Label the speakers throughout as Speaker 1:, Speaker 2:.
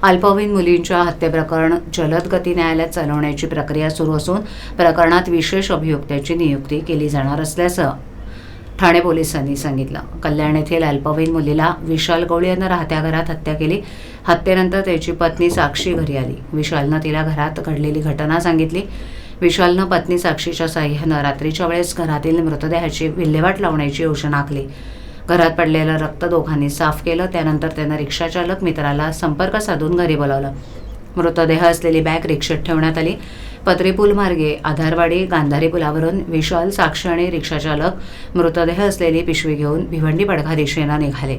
Speaker 1: अल्पवयीन मुलींच्या हत्येप्रकरण जलद गती न्यायालयात चालवण्याची प्रक्रिया सुरू असून प्रकरणात विशेष अभियोक्त्याची नियुक्ती केली जाणार असल्याचं ठाणे पोलिसांनी सांगितलं। कल्याण येथील अल्पवयीन मुलीला विशाल गवळी यानं राहत्या घरात हत्या केली। हत्येनंतर त्याची पत्नी साक्षी घरी आली। विशालनं तिला घरात घडलेली घटना सांगितली। विशालनं पत्नी साक्षीच्या साह्यानं रात्रीच्या वेळेस घरातील मृतदेहाची विल्हेवाट लावण्याची योजना आखली। घरात पडलेलं रक्त दोघांनी साफ केलं। त्यानंतर त्यानं रिक्षाचालक मित्राला संपर्क साधून घरी बोलावलं। मृतदेह असलेली बॅग रिक्षेत ठेवण्यात आली। पत्रीपूल मार्गे आधारवाडी गांधारी पुलावरून विशाल, साक्षी आणि रिक्षाचालक मृतदेह असलेली पिशवी घेऊन भिवंडी पडघा दिशेनं निघाले।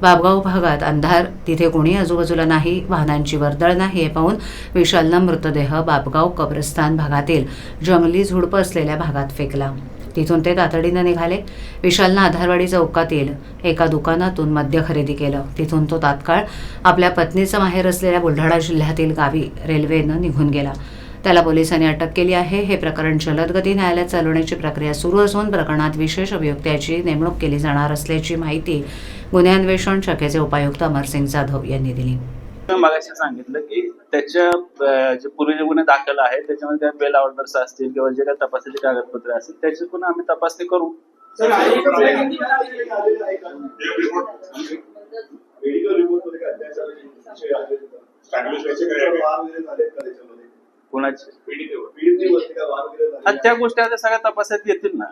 Speaker 1: बाबगाव भागात अंधार, तिथे कोणी आजूबाजूला नाही, वाहनांची वर्दळ नाही हे पाहून विशालनं मृतदेह बाबगाव कब्रस्तान भागातील जंगली झुडपं असलेल्या भागात फेकला। तिथून ते तातडीनं निघाले। विशालनं आधारवाडी चौकातील एका दुकानातून मद्य खरेदी केलं। तिथून तो तात्काळ आपल्या पत्नीचं माहेर असलेल्या बुलढाणा जिल्ह्यातील गावी रेल्वेनं निघून गेला। त्याला पोलिसांनी अटक केली आहे। हे प्रकरण जलद गती न्यायालयात चालवण्याची प्रक्रिया सुरू असून प्रकरणात विशेष अभियोक्त्याची नेमणूक केली जाणार असल्याची माहिती गुन्हे अन्वेषण शाखेचे उपायुक्त अमरसिंग जाधव यांनी दिली।
Speaker 2: मगाशी सांगितलं की त्याच्या जे पूर्वीचे गुन्हे दाखल आहेत त्याच्यामध्ये त्या बेल ऑर्डर्स असतील किंवा जे काही तपासाचे कागदपत्र असतील त्याची पुन्हा आम्ही तपासणी करू। त्या गोष्टी आता सगळ्या तपासात येतील ना।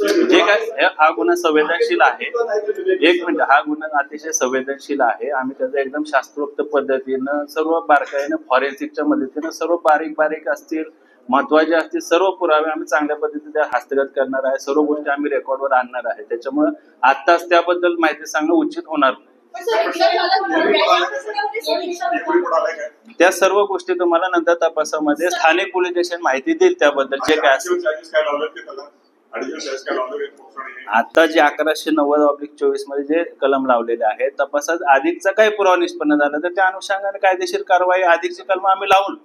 Speaker 2: जे काय हा गुन्हा संवेदनशील आहे, एक मिनिट, हा गुन्हा अतिशय संवेदनशील आहे। आम्ही त्याचा एकदम शास्त्रोक्त पद्धतीनं सर्व बारकाईनं फॉरेन्सिकच्या मदतीनं सर्व बारीक असतील, महत्वाचे असतील सर्व पुरावे आम्ही चांगल्या पद्धतीने हस्तगत करणार आहे। सर्व गोष्टी आम्ही रेकॉर्डवर आणणार आहे। त्याच्यामुळे आत्ताच त्याबद्दल माहिती सांगणं उचित होणार नाही। त्या सर्व गोष्टी तुम्हाला नंतर तपासामध्ये स्थानिक पोलीस स्टेशन माहिती देईल त्याबद्दल जे काय असेल। आता जे 1190/24 मध्ये जे कलम लावलेले आहे, तपासात अधिकचा काही पुरावा निष्पन्न झाला तर त्या अनुषंगाने कायदेशीर कारवाई अधिकची कलम आम्ही लावून